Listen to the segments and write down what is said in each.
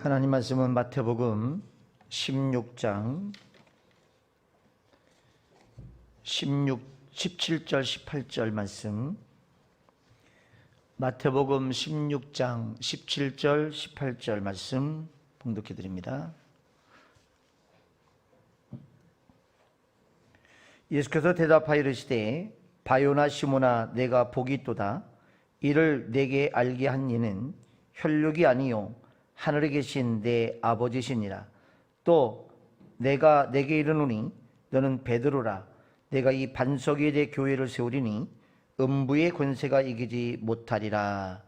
하나님 말씀은 마태복음 16장 17절 18절 말씀, 마태복음 16장 17절 18절 말씀 봉독해 드립니다. 예수께서 대답하여 이르시되 바요나 시몬아, 내가 복이 있도다. 이를 내게 알게 한 이는 혈육이 아니요 하늘에 계신 내 아버지시니라. 또 내가 내게 이르노니 너는 베드로라. 내가 이 반석 위에 내 교회를 세우리니 음부의 권세가 이기지 못하리라.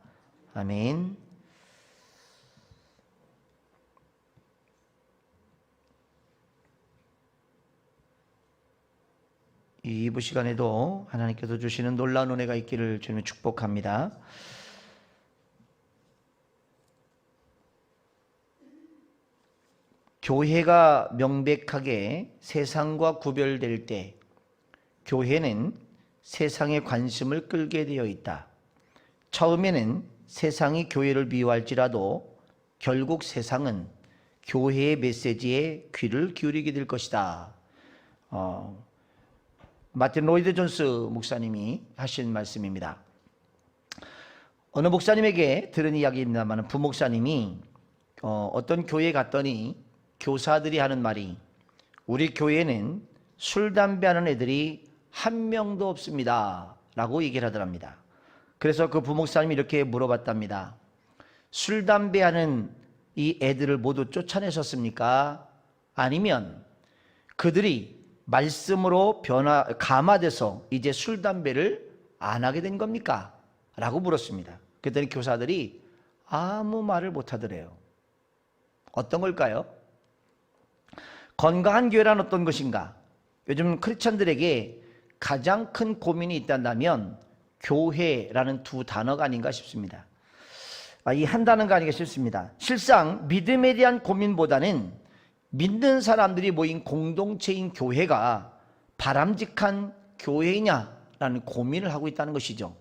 아멘. 이 2부 시간에도 하나님께서 주시는 놀라운 은혜가 있기를 주님의 축복합니다. 교회가 명백하게 세상과 구별될 때 교회는 세상의 관심을 끌게 되어 있다. 처음에는 세상이 교회를 미워할지라도 결국 세상은 교회의 메시지에 귀를 기울이게 될 것이다. 마틴 로이드 존스 목사님이 하신 말씀입니다. 어느 목사님에게 들은 이야기입니다만, 부목사님이 어떤 교회에 갔더니 교사들이 하는 말이, 우리 교회는 술, 담배 하는 애들이 한 명도 없습니다 라고 얘기를 하더랍니다. 그래서 그 부목사님이 이렇게 물어봤답니다. 술, 담배 하는 이 애들을 모두 쫓아내셨습니까? 아니면 그들이 말씀으로 감화돼서 이제 술, 담배를 안 하게 된 겁니까? 라고 물었습니다. 그랬더니 교사들이 아무 말을 못 하더래요. 어떤 걸까요? 건강한 교회란 어떤 것인가? 요즘 크리스천들에게 가장 큰 고민이 있다면 교회라는 두 단어가 아닌가 싶습니다. 이 한 단어가 아닌가 싶습니다. 실상 믿음에 대한 고민보다는 믿는 사람들이 모인 공동체인 교회가 바람직한 교회이냐라는 고민을 하고 있다는 것이죠.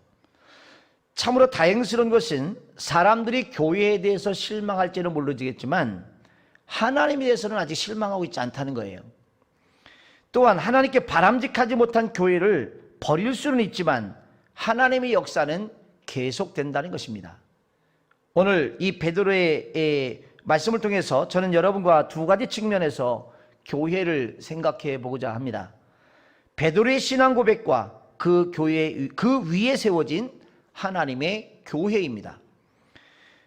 참으로 다행스러운 것은 사람들이 교회에 대해서 실망할지는 모르겠지만 하나님에 대해서는 아직 실망하고 있지 않다는 거예요. 또한 하나님께 바람직하지 못한 교회를 버릴 수는 있지만 하나님의 역사는 계속된다는 것입니다. 오늘 이 베드로의 말씀을 통해서 저는 여러분과 두 가지 측면에서 교회를 생각해 보고자 합니다. 베드로의 신앙 고백과 그 교회, 그 위에 세워진 하나님의 교회입니다.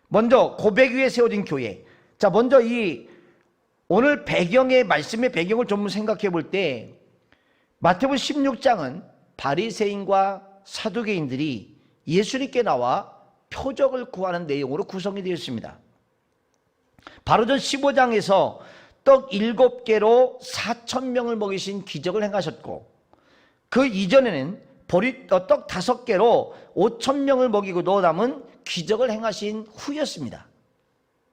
먼저 고백 위에 세워진 교회. 자, 먼저 이 오늘 배경의 말씀의 배경을 좀 생각해 볼 때 마태복음 16장은 바리새인과 사두개인들이 예수님께 나와 표적을 구하는 내용으로 구성이 되어 있습니다. 바로 전 15장에서 떡 7개로 4,000명을 먹이신 기적을 행하셨고, 그 이전에는 떡 5개로 5,000명을 먹이고 또 남은 기적을 행하신 후였습니다.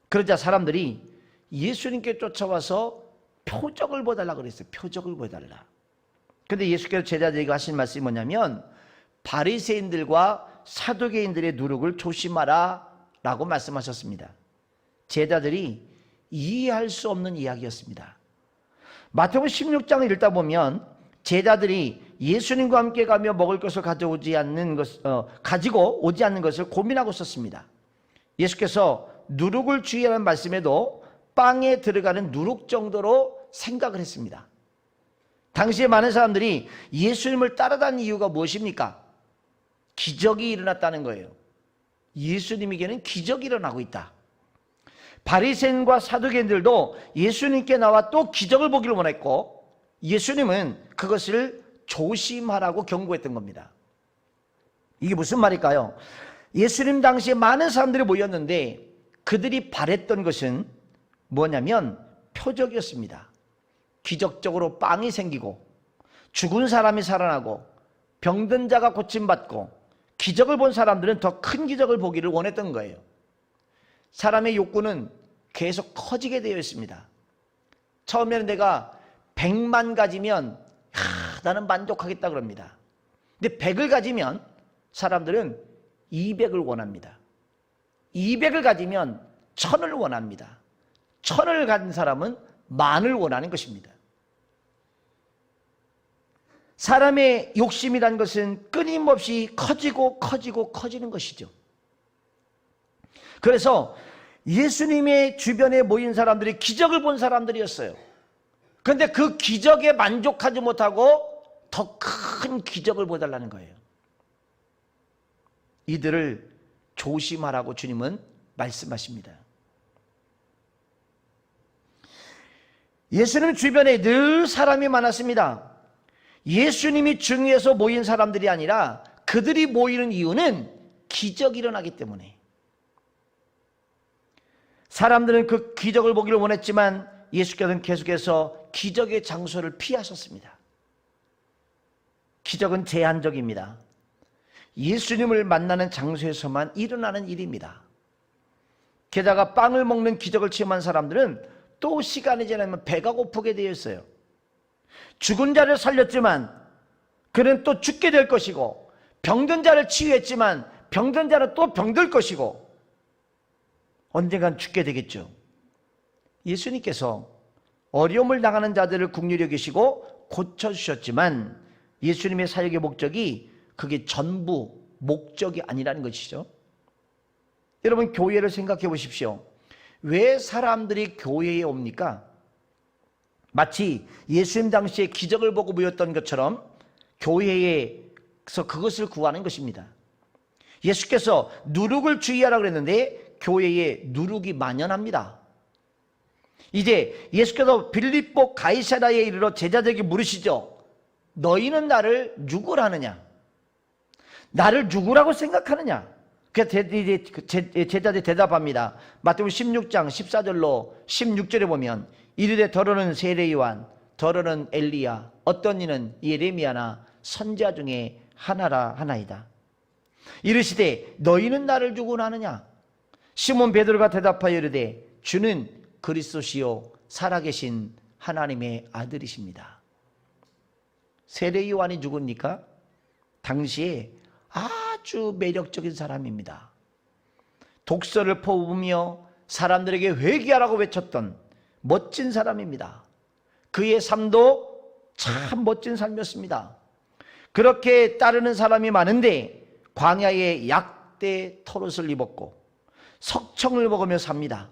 그러자 사람들이 예수님께 쫓아와서 표적을 보여달라 그랬어요. 표적을 보여달라. 그런데 예수께서 제자들에게 하신 말씀이 뭐냐면, 바리새인들과 사두개인들의 누룩을 조심하라 라고 말씀하셨습니다. 제자들이 이해할 수 없는 이야기였습니다. 마태복음 16장을 읽다 보면 제자들이 예수님과 함께 가며 먹을 것을 가지고 오지 않는 것을 고민하고 있었습니다. 예수께서 누룩을 주의하는 말씀에도 빵에 들어가는 누룩 정도로 생각을 했습니다. 당시에 많은 사람들이 예수님을 따라다니는 이유가 무엇입니까? 기적이 일어났다는 거예요. 예수님에게는 기적이 일어나고 있다. 바리새인과 사두개인들도 예수님께 나와 또 기적을 보기를 원했고, 예수님은 그것을 조심하라고 경고했던 겁니다. 이게 무슨 말일까요? 예수님 당시에 많은 사람들이 모였는데 그들이 바랬던 것은 뭐냐면 표적이었습니다. 기적적으로 빵이 생기고 죽은 사람이 살아나고 병든 자가 고침받고, 기적을 본 사람들은 더 큰 기적을 보기를 원했던 거예요. 사람의 욕구는 계속 커지게 되어 있습니다. 처음에는 내가 100만 가지면 나는 만족하겠다 그럽니다. 근데 100을 가지면 사람들은 200을 원합니다. 200을 가지면 1000을 원합니다. 천을 가진 사람은 만을 원하는 것입니다. 사람의 욕심이란 것은 끊임없이 커지는 것이죠. 그래서 예수님의 주변에 모인 사람들이 기적을 본 사람들이었어요. 그런데 그 기적에 만족하지 못하고 더 큰 기적을 보달라는 거예요. 이들을 조심하라고 주님은 말씀하십니다. 예수님 주변에 늘 사람이 많았습니다. 예수님이 중요해서 모인 사람들이 아니라 그들이 모이는 이유는 기적이 일어나기 때문에. 사람들은 그 기적을 보기를 원했지만 예수께서는 계속해서 기적의 장소를 피하셨습니다. 기적은 제한적입니다. 예수님을 만나는 장소에서만 일어나는 일입니다. 게다가 빵을 먹는 기적을 체험한 사람들은 또 시간이 지나면 배가 고프게 되어 있어요. 죽은 자를 살렸지만 그는 또 죽게 될 것이고, 병든 자를 치유했지만 병든 자는 또 병들 것이고, 언젠간 죽게 되겠죠. 예수님께서 어려움을 당하는 자들을 긍휼히 여기시고 고쳐주셨지만 예수님의 사역의 목적이 그게 전부 목적이 아니라는 것이죠. 여러분, 교회를 생각해 보십시오. 왜 사람들이 교회에 옵니까? 마치 예수님 당시에 기적을 보고 모였던 것처럼 교회에서 그것을 구하는 것입니다. 예수께서 누룩을 주의하라 그랬는데 교회에 누룩이 만연합니다. 이제 예수께서 빌립보 가이사랴에 이르러 제자들에게 물으시죠. 너희는 나를 누구라느냐? 나를 누구라고 생각하느냐? 그래서 제자들이 대답합니다. 마태복음 16장 14절로 16절에 보면 이르되 더러는 세례 요한, 더러는 엘리야, 어떤 이는 예레미야나 선지자 중에 하나이다. 이르시되 너희는 나를 누구라 하느냐? 시몬 베드로가 대답하여 이르되 주는 그리스도시요 살아계신 하나님의 아들이십니다. 세례 요한이 누굽니까? 당시에 아주 매력적인 사람입니다. 독서를 퍼부으며 사람들에게 회개하라고 외쳤던 멋진 사람입니다. 그의 삶도 참 멋진 삶이었습니다. 그렇게 따르는 사람이 많은데 광야에 약대 털옷을 입었고 석청을 먹으며 삽니다.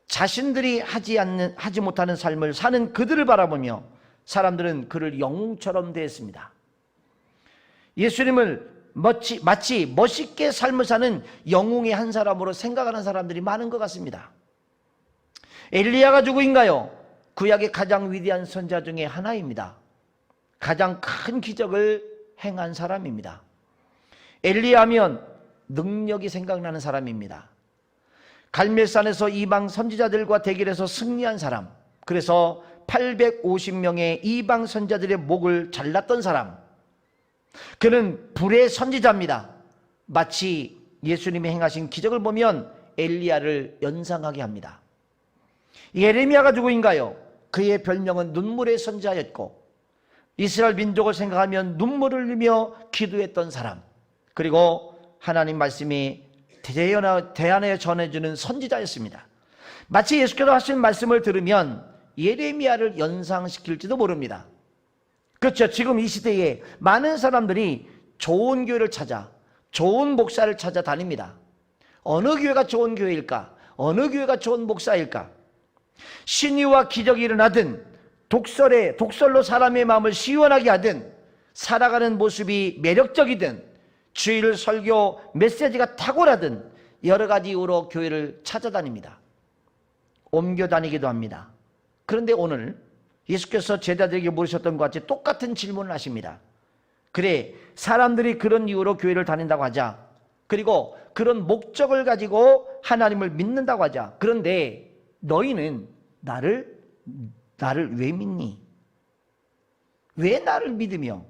자신들이 하지 못하는 삶을 사는 그들을 바라보며 사람들은 그를 영웅처럼 대했습니다. 예수님을 마치 멋있게 삶을 사는 영웅의 한 사람으로 생각하는 사람들이 많은 것 같습니다. 엘리야가 누구인가요? 구약의 가장 위대한 선지자 중에 하나입니다. 가장 큰 기적을 행한 사람입니다. 엘리야 하면 능력이 생각나는 사람입니다. 갈멜산에서 이방 선지자들과 대결해서 승리한 사람, 그래서 850명의 이방 선지자들의 목을 잘랐던 사람, 그는 불의 선지자입니다. 마치 예수님이 행하신 기적을 보면 엘리야를 연상하게 합니다. 예레미야가 누구인가요? 그의 별명은 눈물의 선지자였고 이스라엘 민족을 생각하면 눈물을 흘리며 기도했던 사람, 그리고 하나님 말씀이 대안에 전해주는 선지자였습니다. 마치 예수께서 하신 말씀을 들으면 예레미야를 연상시킬지도 모릅니다. 그렇죠. 지금 이 시대에 많은 사람들이 좋은 교회를 찾아, 좋은 목사를 찾아 다닙니다. 어느 교회가 좋은 교회일까? 어느 교회가 좋은 목사일까? 신의와 기적이 일어나든 독설로 사람의 마음을 시원하게 하든 살아가는 모습이 매력적이든 주일 설교 메시지가 탁월하든 여러 가지 이유로 교회를 찾아다닙니다. 옮겨 다니기도 합니다. 그런데 오늘 예수께서 제자들에게 물으셨던 것 같이 똑같은 질문을 하십니다. 그래, 사람들이 그런 이유로 교회를 다닌다고 하자. 그리고 그런 목적을 가지고 하나님을 믿는다고 하자. 그런데 너희는 나를 왜 믿니? 왜 나를 믿으며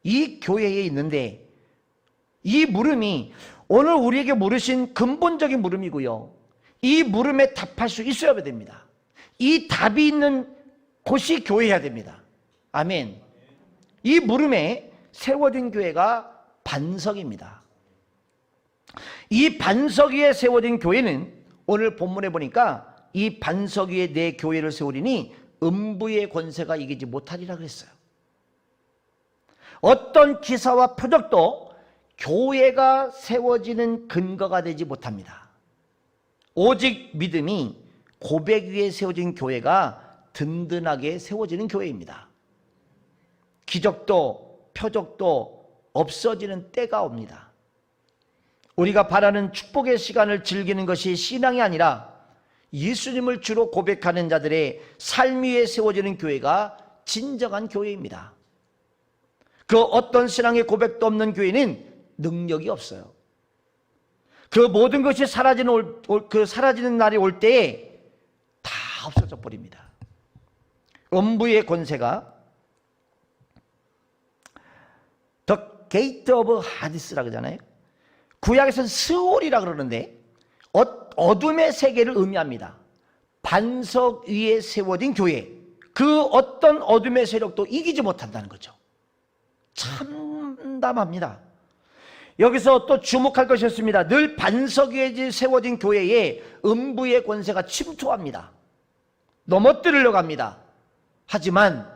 이 교회에 있는데, 이 물음이 오늘 우리에게 물으신 근본적인 물음이고요. 이 물음에 답할 수 있어야 됩니다. 이 답이 있는 곳이 교회여야 됩니다. 아멘. 이 물음에 세워진 교회가 반석입니다. 이 반석 위에 세워진 교회는 오늘 본문에 보니까 이 반석 위에 내 교회를 세우리니 음부의 권세가 이기지 못하리라 그랬어요. 어떤 기사와 표적도 교회가 세워지는 근거가 되지 못합니다. 오직 믿음이 고백 위에 세워진 교회가 든든하게 세워지는 교회입니다. 기적도 표적도 없어지는 때가 옵니다. 우리가 바라는 축복의 시간을 즐기는 것이 신앙이 아니라 예수님을 주로 고백하는 자들의 삶 위에 세워지는 교회가 진정한 교회입니다. 그 어떤 신앙의 고백도 없는 교회는 능력이 없어요. 그 모든 것이 사라지는 날이 올 때에 다 없어져 버립니다. 음부의 권세가 The Gate of Hades라 그러잖아요. 구약에서는 스올이라 그러는데 어둠의 세계를 의미합니다. 반석 위에 세워진 교회, 그 어떤 어둠의 세력도 이기지 못한다는 거죠. 참담합니다. 여기서 또 주목할 것이 있습니다. 늘 반석 위에 세워진 교회에 음부의 권세가 침투합니다. 넘어뜨리려고 합니다. 하지만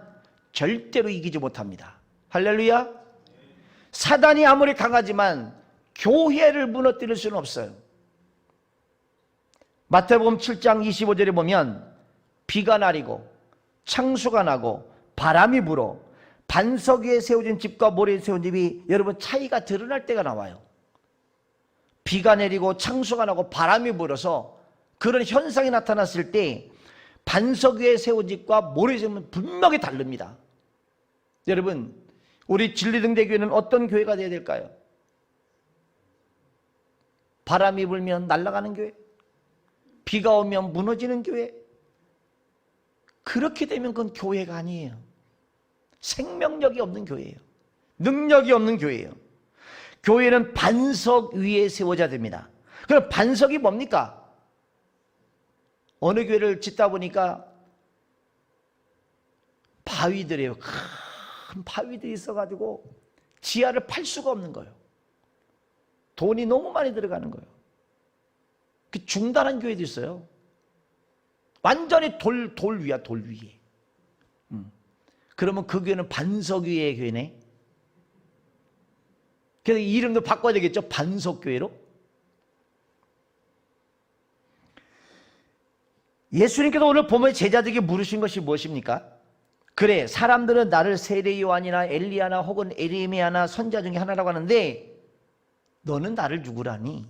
절대로 이기지 못합니다. 할렐루야. 사단이 아무리 강하지만 교회를 무너뜨릴 수는 없어요. 마태복음 7장 25절에 보면 비가 내리고 창수가 나고 바람이 불어 반석 위에 세워진 집과 모래에 세운 집이 여러분 차이가 드러날 때가 나와요. 비가 내리고 창수가 나고 바람이 불어서 그런 현상이 나타났을 때 반석 위에 세운 집과 모래에 세운 집은 분명히 다릅니다. 여러분, 우리 진리등대교회는 어떤 교회가 되어야 될까요? 바람이 불면 날아가는 교회, 비가 오면 무너지는 교회. 그렇게 되면 그건 교회가 아니에요. 생명력이 없는 교회예요. 능력이 없는 교회예요. 교회는 반석 위에 세워져야 됩니다. 그럼 반석이 뭡니까? 어느 교회를 짓다 보니까 바위들이에요. 큰 바위들이 있어가지고 지하를 팔 수가 없는 거예요. 돈이 너무 많이 들어가는 거예요. 그 중단한 교회도 있어요. 완전히 돌 위야, 돌 위에. 그러면 그 교회는 반석 위의 교회네. 그래서 이름도 바꿔야 되겠죠. 반석교회로. 예수님께서 오늘 보면 제자들에게 물으신 것이 무엇입니까? 그래, 사람들은 나를 세례 요한이나 엘리야나 혹은 에레미야나 선지자 중에 하나라고 하는데 너는 나를 누구라니?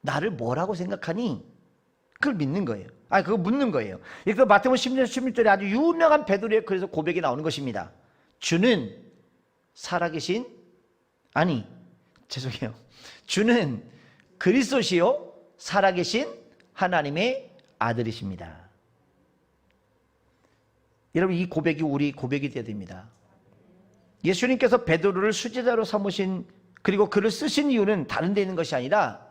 나를 뭐라고 생각하니? 그걸 믿는 거예요. 그거 묻는 거예요. 그래서 마태복음 10장 16절에 아주 유명한 베드로의 그래서 고백이 나오는 것입니다. 주는 살아계신 주는 그리스도시요 살아계신 하나님의 아들이십니다. 여러분, 이 고백이 우리 고백이 되어야 됩니다. 예수님께서 베드로를 수제자로 삼으신, 그리고 그를 쓰신 이유는 다른 데 있는 것이 아니라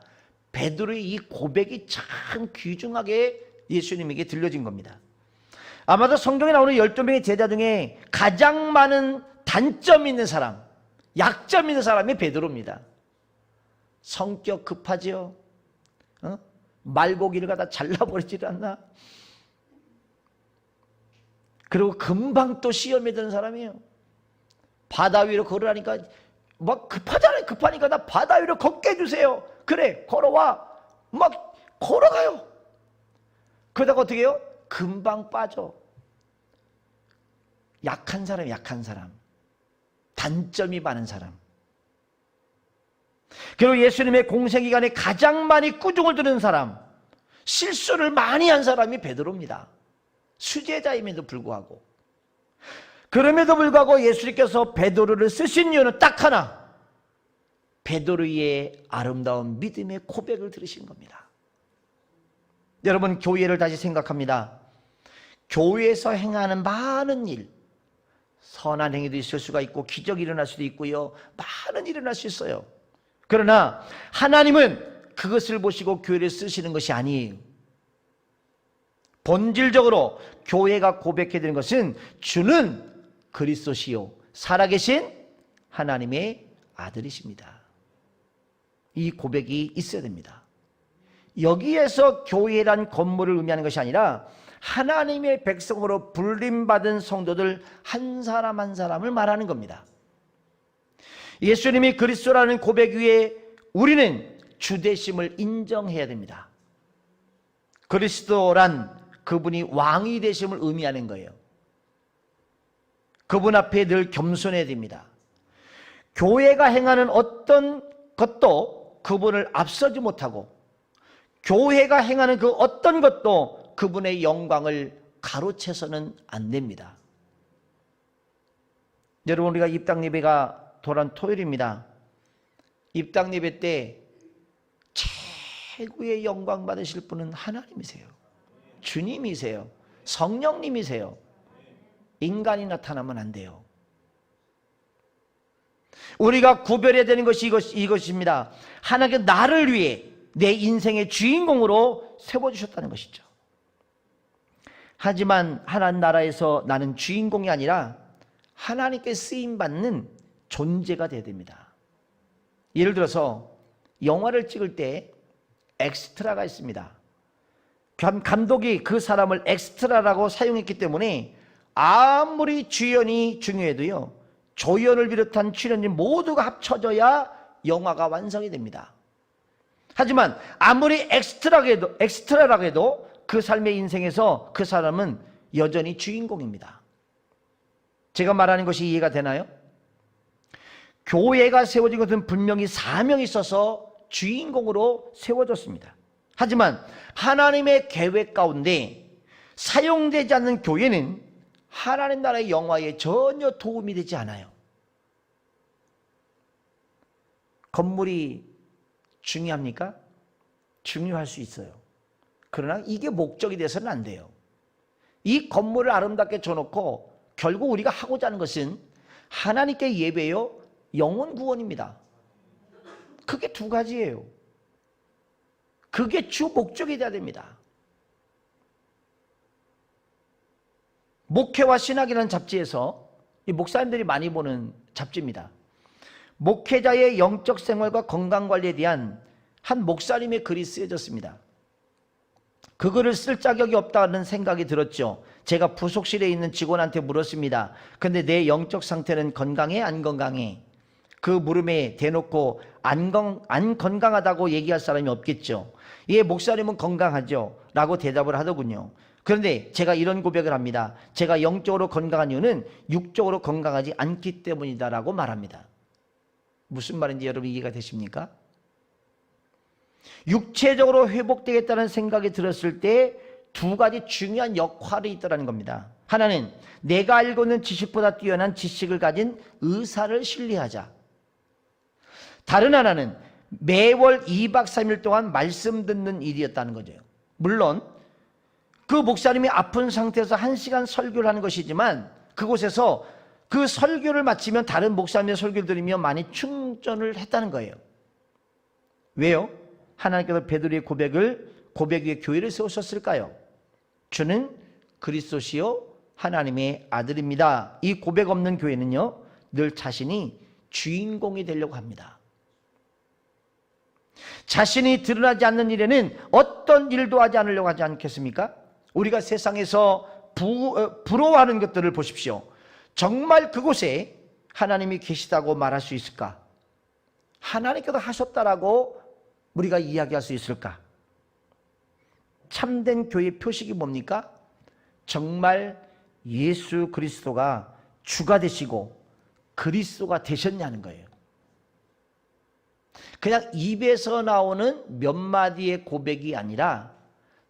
베드로의 이 고백이 참 귀중하게 예수님에게 들려진 겁니다. 아마도 성경에 나오는 12명의 제자 중에 가장 많은 단점이 있는 사람, 약점 있는 사람이 베드로입니다. 성격 급하지요. 말고기를 갖다 잘라버리지 않나? 그리고 금방 또 시험에 드는 사람이에요. 바다 위로 걸으라니까 막 급하잖아요. 급하니까 나 바다 위로 걷게 해주세요. 그래, 걸어와. 막 걸어가요. 그러다가 어떻게 해요? 금방 빠져. 약한 사람, 약한 사람. 단점이 많은 사람. 그리고 예수님의 공생기간에 가장 많이 꾸중을 들은 사람, 실수를 많이 한 사람이 베드로입니다. 수제자임에도 불구하고. 그럼에도 불구하고 예수님께서 베드로를 쓰신 이유는 딱 하나, 베드로의 아름다운 믿음의 고백을 들으신 겁니다. 여러분, 교회를 다시 생각합니다. 교회에서 행하는 많은 일, 선한 행위도 있을 수가 있고 기적이 일어날 수도 있고요, 많은 일이 일어날 수 있어요. 그러나 하나님은 그것을 보시고 교회를 쓰시는 것이 아니에요. 본질적으로 교회가 고백해야 되는 것은 주는 그리스도시요 살아계신 하나님의 아들이십니다. 이 고백이 있어야 됩니다. 여기에서 교회란 건물을 의미하는 것이 아니라 하나님의 백성으로 불림받은 성도들 한 사람 한 사람을 말하는 겁니다. 예수님이 그리스도라는 고백 위에 우리는 주되심을 인정해야 됩니다. 그리스도란 그분이 왕이 되심을 의미하는 거예요. 그분 앞에 늘 겸손해야 됩니다. 교회가 행하는 어떤 것도 그분을 앞서지 못하고, 교회가 행하는 그 어떤 것도 그분의 영광을 가로채서는 안 됩니다. 여러분, 우리가 입당 예배가 돌아온 토요일입니다. 입당 예배 때 최고의 영광 받으실 분은 하나님이세요. 주님이세요. 성령님이세요. 인간이 나타나면 안 돼요. 우리가 구별해야 되는 것이 이것입니다. 하나님께 나를 위해 내 인생의 주인공으로 세워주셨다는 것이죠. 하지만 하나님 나라에서 나는 주인공이 아니라 하나님께 쓰임받는 존재가 되어야 됩니다. 예를 들어서 영화를 찍을 때 엑스트라가 있습니다. 감독이 그 사람을 엑스트라라고 사용했기 때문에 아무리 주연이 중요해도요, 조연을 비롯한 출연진 모두가 합쳐져야 영화가 완성이 됩니다. 하지만 아무리 엑스트라라고 해도 그 삶의 인생에서 그 사람은 여전히 주인공입니다. 제가 말하는 것이 이해가 되나요? 교회가 세워진 것은 분명히 사명이 있어서 주인공으로 세워졌습니다. 하지만 하나님의 계획 가운데 사용되지 않는 교회는 하나님 나라의 영화에 전혀 도움이 되지 않아요. 건물이 중요합니까? 중요할 수 있어요. 그러나 이게 목적이 돼서는 안 돼요. 이 건물을 아름답게 줘놓고 결국 우리가 하고자 하는 것은 하나님께 예배요, 영혼 구원입니다. 그게 두 가지예요. 그게 주 목적이 돼야 됩니다. 목회와 신학이라는 잡지에서, 이 목사님들이 많이 보는 잡지입니다. 목회자의 영적 생활과 건강관리에 대한 한 목사님의 글이 쓰여졌습니다. 그 글을 쓸 자격이 없다는 생각이 들었죠. 제가 부속실에 있는 직원한테 물었습니다. 근데 내 영적 상태는 건강해? 안 건강해? 그 물음에 대놓고 안 건강하다고 얘기할 사람이 없겠죠. 예, 목사님은 건강하죠 라고 대답을 하더군요. 그런데 제가 이런 고백을 합니다. 제가 영적으로 건강한 이유는 육적으로 건강하지 않기 때문이다 라고 말합니다. 무슨 말인지 여러분 이해가 되십니까? 육체적으로 회복되겠다는 생각이 들었을 때 두 가지 중요한 역할이 있다는 겁니다. 하나는 내가 알고 있는 지식보다 뛰어난 지식을 가진 의사를 신뢰하자. 다른 하나는 매월 2박 3일 동안 말씀 듣는 일이었다는 거죠. 물론 그 목사님이 아픈 상태에서 1시간 설교를 하는 것이지만 그곳에서 그 설교를 마치면 다른 목사님의 설교를 들으며 많이 충전을 했다는 거예요. 왜요? 하나님께서 베드로의 고백 위에 교회를 세우셨을까요? 주는 그리스도시요 하나님의 아들입니다. 이 고백 없는 교회는요, 늘 자신이 주인공이 되려고 합니다. 자신이 드러나지 않는 일에는 어떤 일도 하지 않으려고 하지 않겠습니까? 우리가 세상에서 부러워하는 것들을 보십시오. 정말 그곳에 하나님이 계시다고 말할 수 있을까? 하나님께서 하셨다라고 우리가 이야기할 수 있을까? 참된 교회의 표식이 뭡니까? 정말 예수 그리스도가 주가 되시고 그리스도가 되셨냐는 거예요. 그냥 입에서 나오는 몇 마디의 고백이 아니라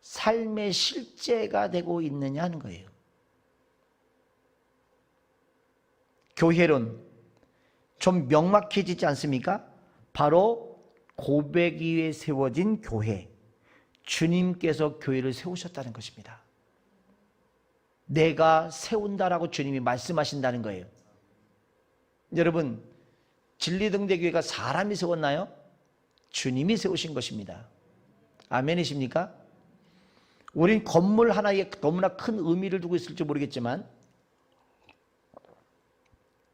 삶의 실제가 되고 있느냐 하는 거예요. 교회론 좀 명확해지지 않습니까? 바로 고백 위에 세워진 교회, 주님께서 교회를 세우셨다는 것입니다. 내가 세운다라고 주님이 말씀하신다는 거예요. 여러분, 진리등대교회가 사람이 세웠나요? 주님이 세우신 것입니다. 아멘이십니까? 우린 건물 하나에 너무나 큰 의미를 두고 있을지 모르겠지만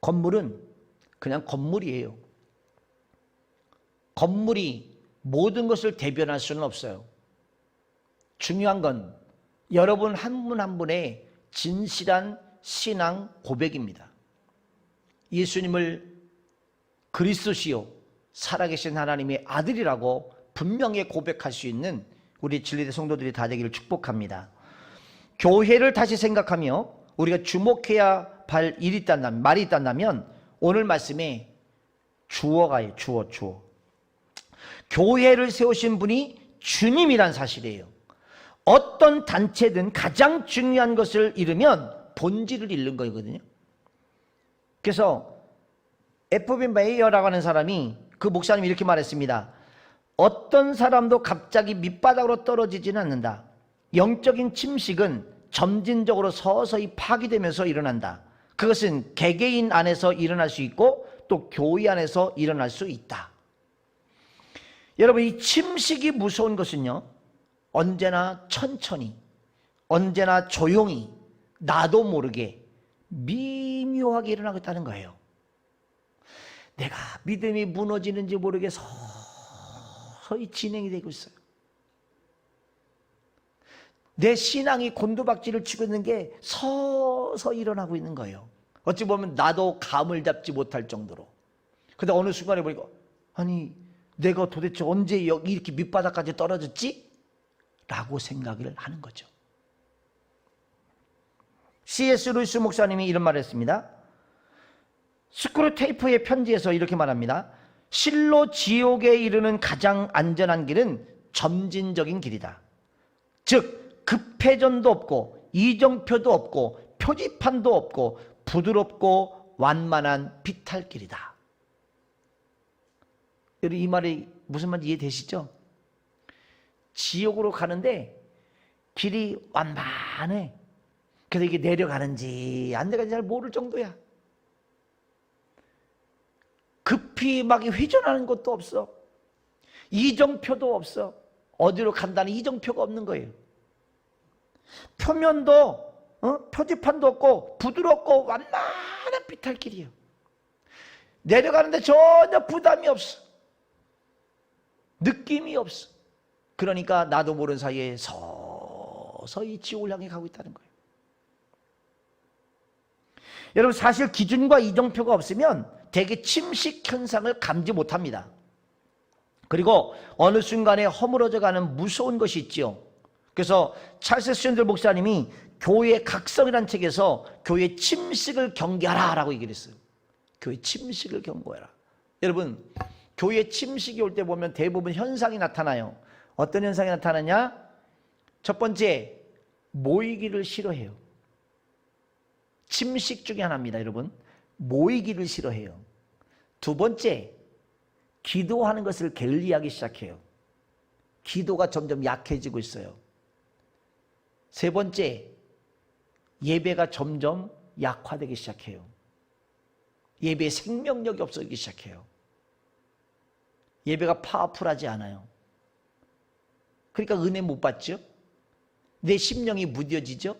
건물은 그냥 건물이에요. 건물이 모든 것을 대변할 수는 없어요. 중요한 건 여러분 한 분 한 분의 진실한 신앙 고백입니다. 예수님을 그리스도시요 살아계신 하나님의 아들이라고 분명히 고백할 수 있는 우리 진리대 성도들이 다 되기를 축복합니다. 교회를 다시 생각하며 우리가 주목해야 할 일이 있다면, 말이 있다면 오늘 말씀에 주어가요. 주어. 교회를 세우신 분이 주님이란 사실이에요. 어떤 단체든 가장 중요한 것을 잃으면 본질을 잃는 거거든요. 그래서 F.B. 메이어라고 하는 사람이, 그 목사님이 이렇게 말했습니다. 어떤 사람도 갑자기 밑바닥으로 떨어지지는 않는다. 영적인 침식은 점진적으로 서서히 파기되면서 일어난다. 그것은 개개인 안에서 일어날 수 있고 또 교회 안에서 일어날 수 있다. 여러분, 이 침식이 무서운 것은요, 언제나 천천히, 언제나 조용히, 나도 모르게 미묘하게 일어나고 있다는 거예요. 내가 믿음이 무너지는지 모르게 서서히 진행이 되고 있어요. 내 신앙이 곤두박질을 치고 있는 게 서서히 일어나고 있는 거예요. 어찌 보면 나도 감을 잡지 못할 정도로. 근데 어느 순간에 보니까, 아니 내가 도대체 언제 이렇게 밑바닥까지 떨어졌지? 라고 생각을 하는 거죠. C.S. 루이스 목사님이 이런 말을 했습니다. 스크루테이프의 편지에서 이렇게 말합니다. 실로 지옥에 이르는 가장 안전한 길은 점진적인 길이다. 즉 급회전도 없고 이정표도 없고 표지판도 없고 부드럽고 완만한 비탈길이다. 여러분, 이 말이 무슨 말인지 이해되시죠? 지옥으로 가는데 길이 완만해. 그래서 이게 내려가는지 안 내려가는지 잘 모를 정도야. 급히 막 회전하는 것도 없어. 이정표도 없어. 어디로 간다는 이정표가 없는 거예요. 표면도 표지판도 없고 부드럽고 완만한 비탈길이에요. 내려가는데 전혀 부담이 없어. 느낌이 없어. 그러니까 나도 모르는 사이에 서서히 지옥을 향해 가고 있다는 거예요. 여러분, 사실 기준과 이정표가 없으면 대개 침식 현상을 감지 못합니다. 그리고 어느 순간에 허물어져가는 무서운 것이 있죠. 그래서 찰스 스탠들 목사님이 교회 각성이라는 책에서 교회 침식을 경계하라 라고 얘기를 했어요. 교회 침식을 경고해라. 여러분, 교회 침식이 올 때 보면 대부분 현상이 나타나요. 어떤 현상이 나타나냐? 첫 번째, 모이기를 싫어해요. 침식 중에 하나입니다, 여러분. 모이기를 싫어해요. 두 번째, 기도하는 것을 게을리하기 시작해요. 기도가 점점 약해지고 있어요. 세 번째, 예배가 점점 약화되기 시작해요. 예배의 생명력이 없어지기 시작해요. 예배가 파워풀하지 않아요. 그러니까 은혜 못 받죠? 내 심령이 무뎌지죠?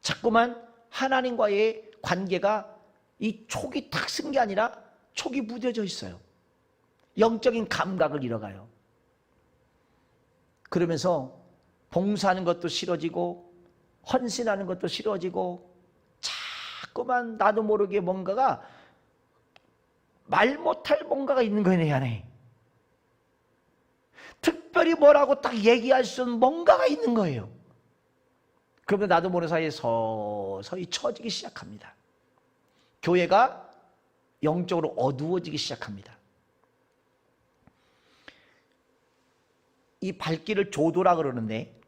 자꾸만 하나님과의 관계가 이 촉이 탁 쓴 게 아니라 촉이 무뎌져 있어요. 영적인 감각을 잃어가요. 그러면서 봉사하는 것도 싫어지고 헌신하는 것도 싫어지고 자꾸만 나도 모르게 뭔가가 말 못할 뭔가가 있는 거예요, 내 안에. 특별히 뭐라고 딱 얘기할 수 없는 뭔가가 있는 거예요. 그러면 나도 모르는 사이에 서서히 처지기 시작합니다. 교회가 영적으로 어두워지기 시작합니다. 이 밝기를 조도라 그러는데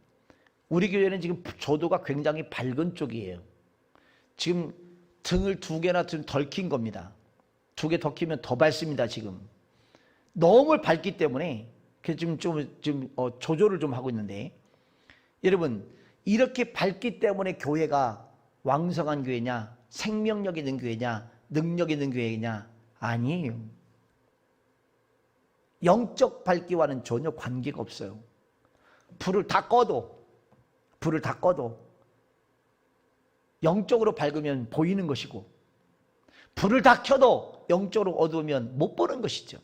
우리 교회는 지금 조도가 굉장히 밝은 쪽이에요. 지금 등을 2개나 좀 덜 킨 겁니다. 2개 더 키면 더 밝습니다, 지금. 너무 밝기 때문에 지금 조절을 좀 하고 있는데, 여러분, 이렇게 밝기 때문에 교회가 왕성한 교회냐, 생명력 있는 교회냐, 능력 있는 교회냐? 아니에요. 영적 밝기와는 전혀 관계가 없어요. 불을 다 꺼도 영적으로 밝으면 보이는 것이고, 불을 다 켜도 영적으로 어두우면 못 보는 것이죠.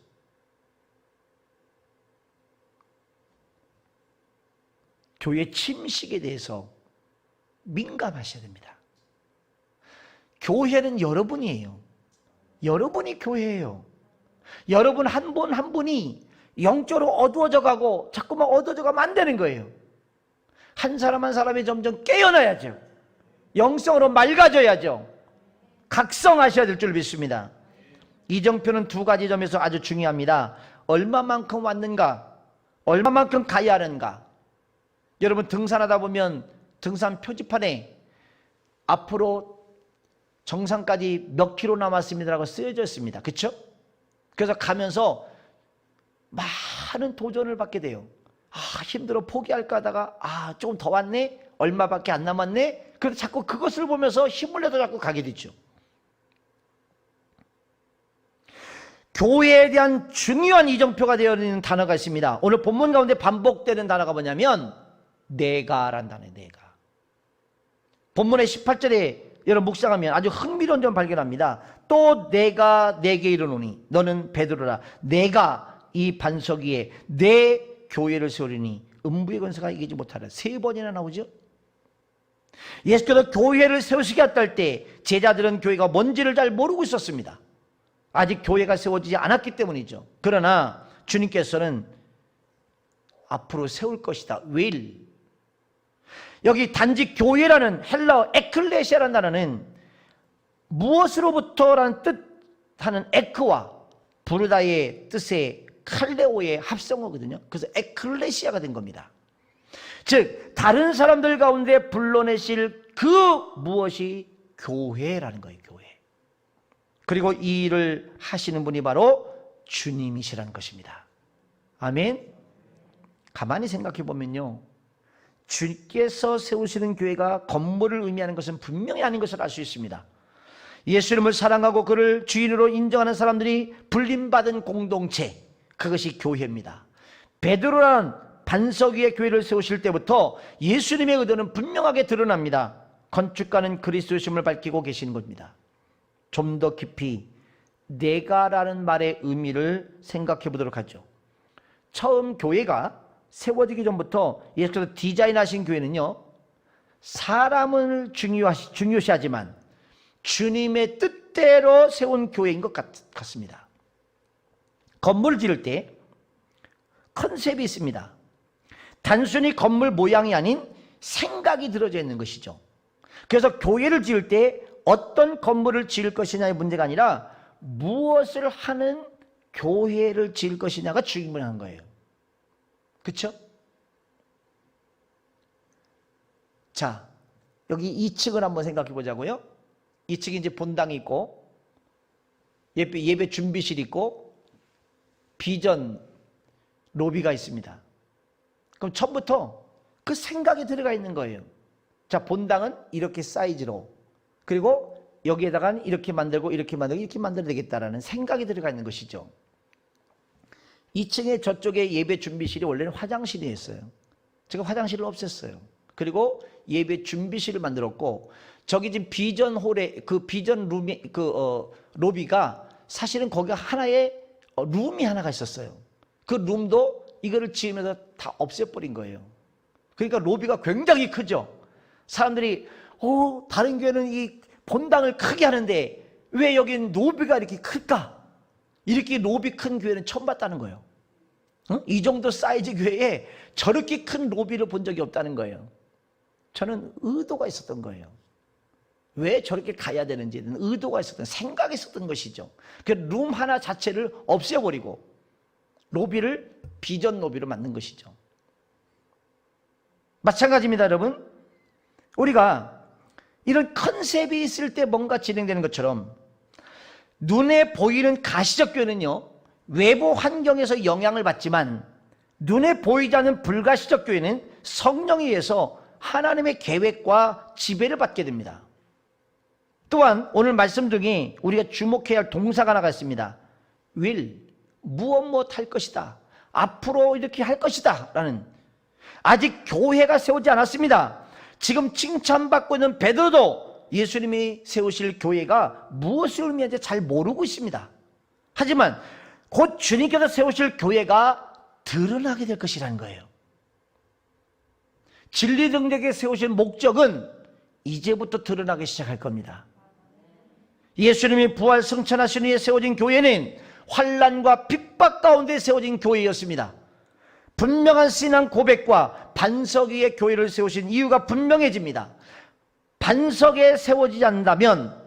교회 침식에 대해서 민감하셔야 됩니다. 교회는 여러분이에요. 여러분이 교회예요. 여러분 한 분 한 분이 영적으로 어두워져 가고 자꾸만 어두워져 가면 안 되는 거예요. 한 사람 한 사람이 점점 깨어나야죠. 영성으로 맑아져야죠. 각성하셔야 될 줄 믿습니다. 이정표는 두 가지 점에서 아주 중요합니다. 얼마만큼 왔는가, 얼마만큼 가야 하는가. 여러분 등산하다 보면 등산 표지판에 앞으로 정상까지 몇 킬로 남았습니다라고 쓰여져 있습니다. 그렇죠? 그래서 가면서 많은 도전을 받게 돼요. 힘들어 포기할까 하다가 조금 더 왔네? 얼마밖에 안 남았네? 그래서 자꾸 그것을 보면서 힘을 내서 자꾸 가게 되죠. 교회에 대한 중요한 이정표가 되어 있는 단어가 있습니다. 오늘 본문 가운데 반복되는 단어가 뭐냐면 내가란 단어예요. 내가. 본문의 18절에 여러분 묵상하면 아주 흥미로운 점 발견합니다. 또 내가 내게 이르노니 너는 베드로라. 내가 이 반석 위에 내 교회를 세우리니 음부의 권세가 이기지 못하라. 3번이나 나오죠. 예수께서 교회를 세우시겠다 할 때 제자들은 교회가 뭔지를 잘 모르고 있었습니다. 아직 교회가 세워지지 않았기 때문이죠. 그러나 주님께서는 앞으로 세울 것이다. will. 여기 단지 교회라는 헬라어 에클레시아라는 단어는 무엇으로부터라는 뜻하는 에크와 부르다의 뜻의 칼레오의 합성어거든요. 그래서 에클레시아가 된 겁니다. 즉 다른 사람들 가운데 불러내실 그 무엇이 교회라는 거예요. 교회. 그리고 이 일을 하시는 분이 바로 주님이시라는 것입니다. 아멘. 가만히 생각해 보면요, 주께서 세우시는 교회가 건물을 의미하는 것은 분명히 아닌 것을 알 수 있습니다. 예수님을 사랑하고 그를 주인으로 인정하는 사람들이 불림받은 공동체, 그것이 교회입니다. 베드로라는 반석 위에 교회를 세우실 때부터 예수님의 의도는 분명하게 드러납니다. 건축가는 그리스도심을 밝히고 계시는 겁니다. 좀 더 깊이 내가라는 말의 의미를 생각해 보도록 하죠. 처음 교회가 세워지기 전부터 예수께서 디자인하신 교회는요, 사람을 중요시하지만 주님의 뜻대로 세운 교회인 것 같습니다. 건물을 지을 때 컨셉이 있습니다. 단순히 건물 모양이 아닌 생각이 들어져 있는 것이죠. 그래서 교회를 지을 때 어떤 건물을 지을 것이냐의 문제가 아니라 무엇을 하는 교회를 지을 것이냐가 중요한 거예요. 그렇죠? 자, 여기 2층을 한번 생각해 보자고요. 2층에 이제 본당이 있고 예배 준비실이 있고 비전 로비가 있습니다. 그럼 처음부터 그 생각이 들어가 있는 거예요. 자, 본당은 이렇게 사이즈로, 그리고 여기에다가는 이렇게 만들고 이렇게 만들고 이렇게 만들어야 되겠다라는 생각이 들어가 있는 것이죠. 2층에 저쪽에 예배 준비실이 원래는 화장실이었어요. 제가 화장실을 없앴어요. 그리고 예배 준비실을 만들었고, 저기 지금 비전 홀에 그 비전 룸이 로비가 사실은 거기가 하나의 룸이 하나가 있었어요. 그 룸도 이거를 지으면서 다 없애버린 거예요. 그러니까 로비가 굉장히 크죠. 사람들이 다른 교회는 이 본당을 크게 하는데 왜 여기는 로비가 이렇게 클까? 이렇게 로비 큰 교회는 처음 봤다는 거예요. 이 정도 사이즈 교회에 저렇게 큰 로비를 본 적이 없다는 거예요. 저는 의도가 있었던 거예요. 왜 저렇게 가야 되는지는 의도가 있었던, 생각이 있었던 것이죠. 그 룸 하나 자체를 없애버리고 로비를 비전 로비로 만든 것이죠. 마찬가지입니다, 여러분. 우리가 이런 컨셉이 있을 때 뭔가 진행되는 것처럼 눈에 보이는 가시적 교회는요, 외부 환경에서 영향을 받지만 눈에 보이지 않는 불가시적 교회는 성령에 의해서 하나님의 계획과 지배를 받게 됩니다. 또한 오늘 말씀 중에 우리가 주목해야 할 동사가 하나가 있습니다. will, 무엇 할 것이다, 앞으로 이렇게 할 것이다 라는. 아직 교회가 세우지 않았습니다. 지금 칭찬받고 있는 베드로도 예수님이 세우실 교회가 무엇을 의미하는지 잘 모르고 있습니다. 하지만 곧 주님께서 세우실 교회가 드러나게 될 것이라는 거예요. 진리 능력에 세우신 목적은 이제부터 드러나기 시작할 겁니다. 예수님이 부활 승천하신 후에 세워진 교회는 환난과 핍박 가운데 세워진 교회였습니다. 분명한 신앙 고백과 반석 위에 교회를 세우신 이유가 분명해집니다. 반석에 세워지지 않는다면,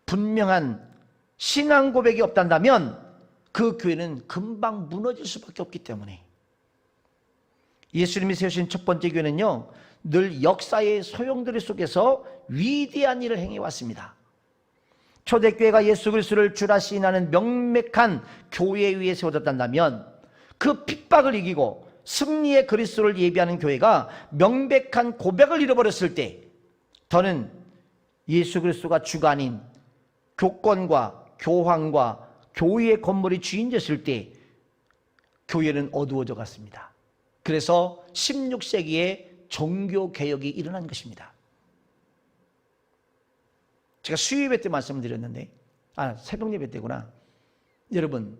분명한 신앙 고백이 없단다면 그 교회는 금방 무너질 수밖에 없기 때문에, 예수님이 세우신 첫 번째 교회는요, 늘 역사의 소용돌이 속에서 위대한 일을 행해왔습니다. 초대교회가 예수 그리스도를 주라 시인하는 명백한 교회 위에 세워졌다면, 그 핍박을 이기고 승리의 그리스도를 예비하는 교회가 명백한 고백을 잃어버렸을 때, 더는 예수 그리스도가 주가 아닌 교권과 교황과 교회의 건물이 주인 됐을 때 교회는 어두워져 갔습니다. 그래서 16세기에 종교개혁이 일어난 것입니다. 제가 수요예배 때 말씀드렸는데, 새벽 예배 때구나. 여러분,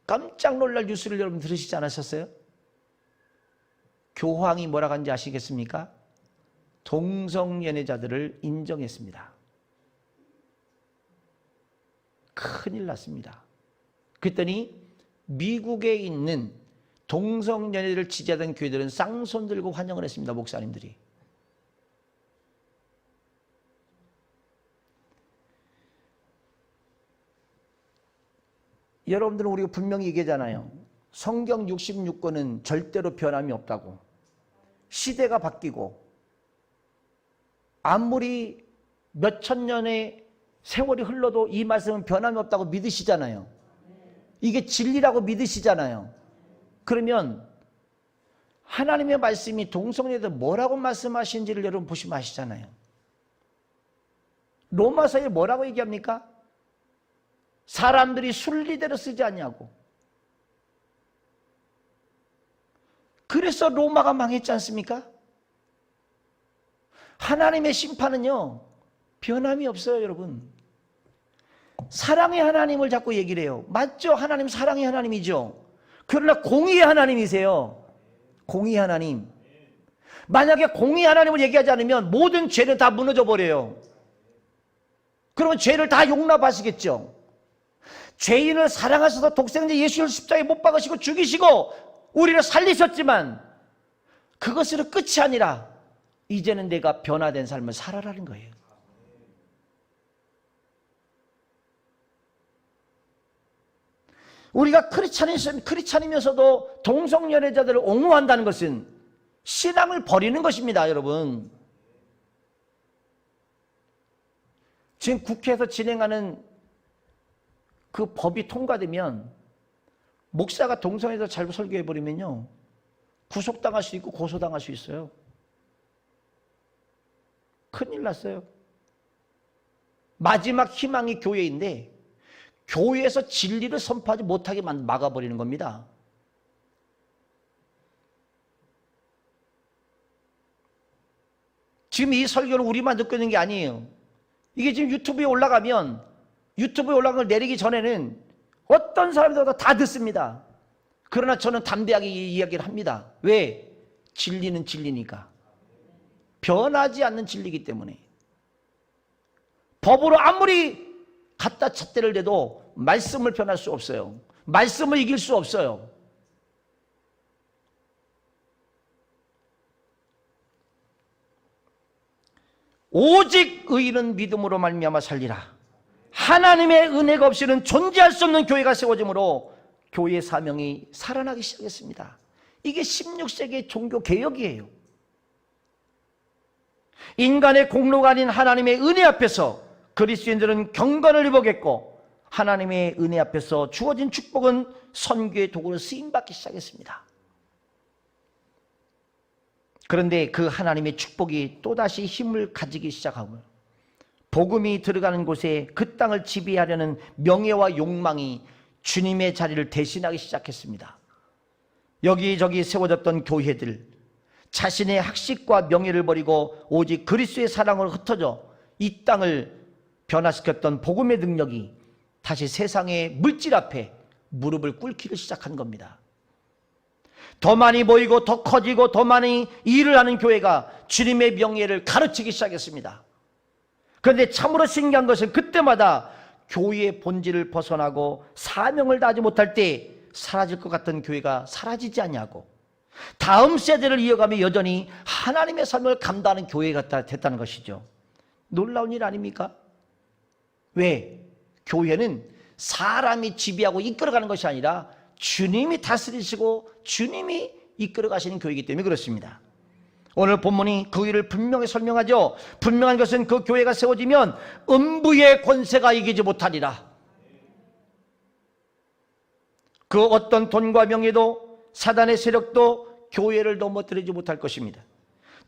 깜짝 놀랄 뉴스를 여러분 들으시지 않으셨어요? 교황이 뭐라고 하는지 아시겠습니까? 동성연애자들을 인정했습니다. 큰일 났습니다. 그랬더니 미국에 있는 동성연애를 지지하던 교회들은 쌍손 들고 환영을 했습니다. 목사님들이. 여러분들은 우리가 분명히 얘기하잖아요. 성경 66권은 절대로 변함이 없다고. 시대가 바뀌고 아무리 몇천 년의 세월이 흘러도 이 말씀은 변함이 없다고 믿으시잖아요. 이게 진리라고 믿으시잖아요. 그러면 하나님의 말씀이 동성애들 뭐라고 말씀하시는지를 여러분 보시면 아시잖아요. 로마서에 뭐라고 얘기합니까? 사람들이 순리대로 쓰지 않냐고. 그래서 로마가 망했지 않습니까? 하나님의 심판은요, 변함이 없어요, 여러분. 사랑의 하나님을 자꾸 얘기를 해요. 맞죠? 하나님 사랑의 하나님이죠. 그러나 공의의 하나님이세요. 공의의 하나님. 만약에 공의의 하나님을 얘기하지 않으면 모든 죄는 다 무너져 버려요. 그러면 죄를 다 용납하시겠죠. 죄인을 사랑하셔서 독생자 예수를 십자가에 못 박으시고 죽이시고 우리를 살리셨지만 그것으로 끝이 아니라 이제는 내가 변화된 삶을 살아라는 거예요. 우리가 크리스찬이면서도 동성연애자들을 옹호한다는 것은 신앙을 버리는 것입니다, 여러분. 지금 국회에서 진행하는 그 법이 통과되면 목사가 동성애자 잘못 설교해버리면요, 구속당할 수 있고 고소당할 수 있어요. 큰일 났어요. 마지막 희망이 교회인데 교회에서 진리를 선포하지 못하게 막아버리는 겁니다. 지금 이 설교는 우리만 듣고 있는 게 아니에요. 이게 지금 유튜브에 올라가는 걸 내리기 전에는 어떤 사람들도 다 듣습니다. 그러나 저는 담대하게 이 이야기를 합니다. 왜? 진리는 진리니까. 변하지 않는 진리이기 때문에. 법으로 아무리 갖다 잣대를 대도 말씀을 변할 수 없어요. 말씀을 이길 수 없어요. 오직 의인은 믿음으로 말미암아 살리라. 하나님의 은혜가 없이는 존재할 수 없는 교회가 세워지므로 교회의 사명이 살아나기 시작했습니다. 이게 16세기의 종교개혁이에요. 인간의 공로가 아닌 하나님의 은혜 앞에서 그리스도인들은 경건을 입어겠고 하나님의 은혜 앞에서 주어진 축복은 선교의 도구로 쓰임받기 시작했습니다. 그런데 그 하나님의 축복이 또다시 힘을 가지기 시작하고 복음이 들어가는 곳에 그 땅을 지배하려는 명예와 욕망이 주님의 자리를 대신하기 시작했습니다. 여기저기 세워졌던 교회들, 자신의 학식과 명예를 버리고 오직 그리스도의 사랑으로 흩어져 이 땅을 변화시켰던 복음의 능력이 다시 세상의 물질 앞에 무릎을 꿇기를 시작한 겁니다. 더 많이 모이고 더 커지고 더 많이 일을 하는 교회가 주님의 명예를 가르치기 시작했습니다. 그런데 참으로 신기한 것은 그때마다 교회의 본질을 벗어나고 사명을 다하지 못할 때 사라질 것 같던 교회가 사라지지 않냐고, 다음 세대를 이어가며 여전히 하나님의 삶을 감당하는 교회가 됐다는 것이죠. 놀라운 일 아닙니까? 왜? 교회는 사람이 지배하고 이끌어가는 것이 아니라 주님이 다스리시고 주님이 이끌어가시는 교회이기 때문에 그렇습니다. 오늘 본문이 그 일을 분명히 설명하죠. 분명한 것은 그 교회가 세워지면 음부의 권세가 이기지 못하리라. 그 어떤 돈과 명예도 사단의 세력도 교회를 넘어뜨리지 못할 것입니다.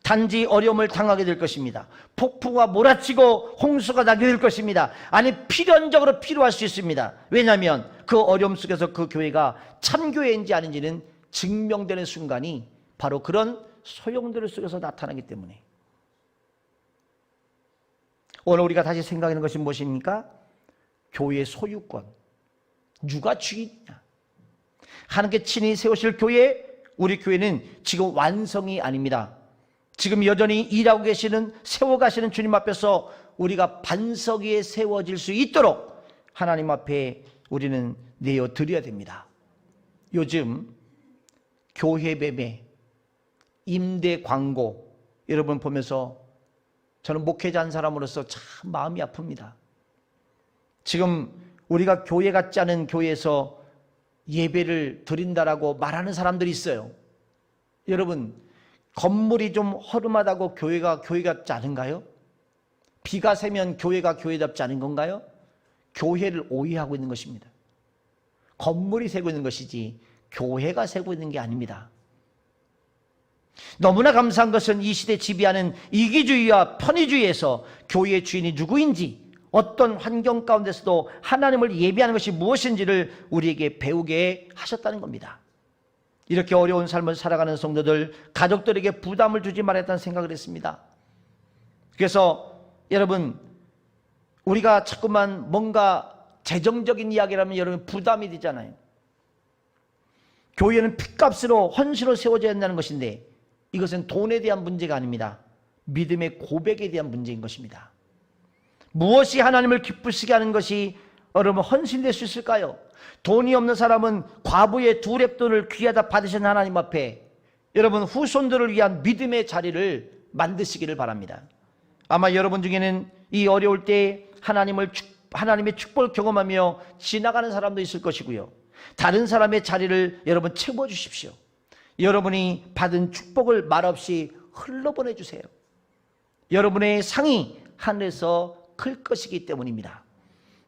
단지 어려움을 당하게 될 것입니다. 폭풍과 몰아치고 홍수가 나게 될 것입니다. 아니, 필연적으로 필요할 수 있습니다. 왜냐하면 그 어려움 속에서 그 교회가 참교회인지 아닌지는 증명되는 순간이 바로 그런 소용돌이 속에서 나타나기 때문에. 오늘 우리가 다시 생각하는 것이 무엇입니까? 교회의 소유권. 누가 주인이냐? 하나님께 친히 세우실 교회, 우리 교회는 지금 완성이 아닙니다. 지금 여전히 일하고 계시는, 세워가시는 주님 앞에서 우리가 반석 위에 세워질 수 있도록 하나님 앞에 우리는 내어드려야 됩니다. 요즘 교회 매매, 임대 광고 여러분 보면서 저는 목회자 한 사람으로서 참 마음이 아픕니다. 지금 우리가 교회 같지 않은 교회에서 예배를 드린다라고 말하는 사람들이 있어요. 여러분, 건물이 좀 허름하다고 교회가 교회 같지 않은가요? 비가 새면 교회가 교회답지 않은 건가요? 교회를 오해하고 있는 것입니다. 건물이 새고 있는 것이지 교회가 새고 있는 게 아닙니다. 너무나 감사한 것은 이 시대 지배하는 이기주의와 편의주의에서 교회의 주인이 누구인지, 어떤 환경 가운데서도 하나님을 예배하는 것이 무엇인지를 우리에게 배우게 하셨다는 겁니다. 이렇게 어려운 삶을 살아가는 성도들, 가족들에게 부담을 주지 말아야겠다는 생각을 했습니다. 그래서 여러분, 우리가 자꾸만 뭔가 재정적인 이야기를 하면 여러분 부담이 되잖아요. 교회는 핏값으로 헌신으로 세워져야 한다는 것인데, 이것은 돈에 대한 문제가 아닙니다. 믿음의 고백에 대한 문제인 것입니다. 무엇이 하나님을 기쁘시게 하는 것이 여러분 헌신될 수 있을까요? 돈이 없는 사람은 과부의 2렙돈을 귀하다 받으신 하나님 앞에 여러분 후손들을 위한 믿음의 자리를 만드시기를 바랍니다. 아마 여러분 중에는 이 어려울 때 하나님의 축복을 경험하며 지나가는 사람도 있을 것이고요. 다른 사람의 자리를 여러분 채워주십시오. 여러분이 받은 축복을 말없이 흘러보내주세요. 여러분의 상이 하늘에서 클 것이기 때문입니다.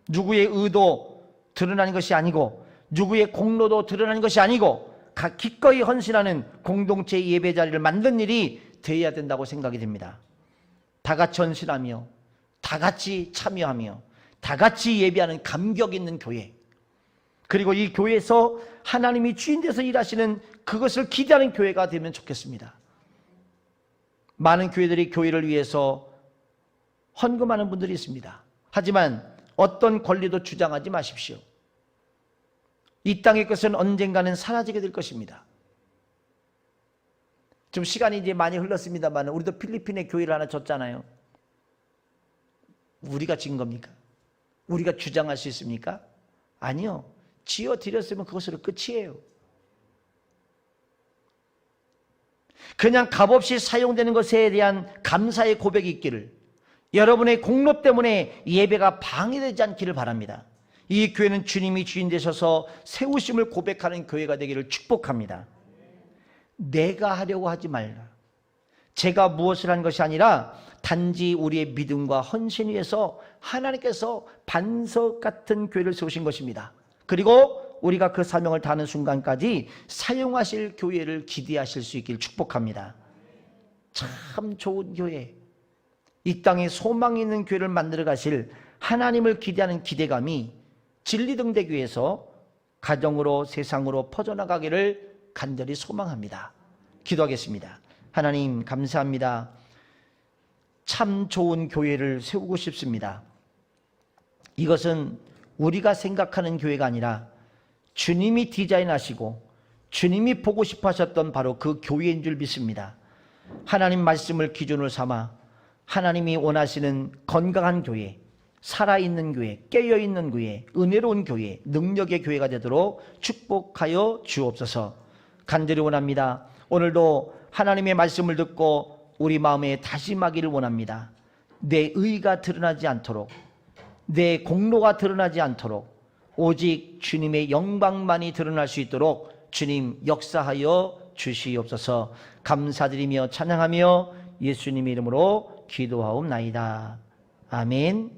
누구의 의도 드러나는 것이 아니고, 누구의 공로도 드러나는 것이 아니고, 기꺼이 헌신하는 공동체 예배 자리를 만든 일이 되어야 된다고 생각이 됩니다. 다 같이 헌신하며, 다 같이 참여하며, 다 같이 예배하는 감격 있는 교회, 그리고 이 교회에서 하나님이 주인 돼서 일하시는 그것을 기대하는 교회가 되면 좋겠습니다. 많은 교회들이 교회를 위해서 헌금하는 분들이 있습니다. 하지만 어떤 권리도 주장하지 마십시오. 이 땅의 것은 언젠가는 사라지게 될 것입니다. 좀 시간이 이제 많이 흘렀습니다만 우리도 필리핀에 교회를 하나 줬잖아요. 우리가 진 겁니까? 우리가 주장할 수 있습니까? 아니요. 지어드렸으면 그것으로 끝이에요. 그냥 값없이 사용되는 것에 대한 감사의 고백이 있기를, 여러분의 공로 때문에 예배가 방해되지 않기를 바랍니다. 이 교회는 주님이 주인 되셔서 세우심을 고백하는 교회가 되기를 축복합니다. 내가 하려고 하지 말라. 제가 무엇을 한 것이 아니라 단지 우리의 믿음과 헌신 위에서 하나님께서 반석 같은 교회를 세우신 것입니다. 그리고 우리가 그 사명을 다하는 순간까지 사용하실 교회를 기대하실 수 있길 축복합니다. 참 좋은 교회, 이 땅에 소망이 있는 교회를 만들어 가실 하나님을 기대하는 기대감이 진리등대교회에서 가정으로 세상으로 퍼져나가기를 간절히 소망합니다. 기도하겠습니다. 하나님 감사합니다. 참 좋은 교회를 세우고 싶습니다. 이것은 우리가 생각하는 교회가 아니라 주님이 디자인하시고 주님이 보고 싶어 하셨던 바로 그 교회인 줄 믿습니다. 하나님 말씀을 기준으로 삼아 하나님이 원하시는 건강한 교회, 살아있는 교회, 깨어있는 교회, 은혜로운 교회, 능력의 교회가 되도록 축복하여 주옵소서. 간절히 원합니다. 오늘도 하나님의 말씀을 듣고 우리 마음에 다짐하기를 원합니다. 내 의가 드러나지 않도록, 내 공로가 드러나지 않도록 오직 주님의 영광만이 드러날 수 있도록 주님 역사하여 주시옵소서. 감사드리며 찬양하며 예수님의 이름으로 기도하옵나이다. 아멘.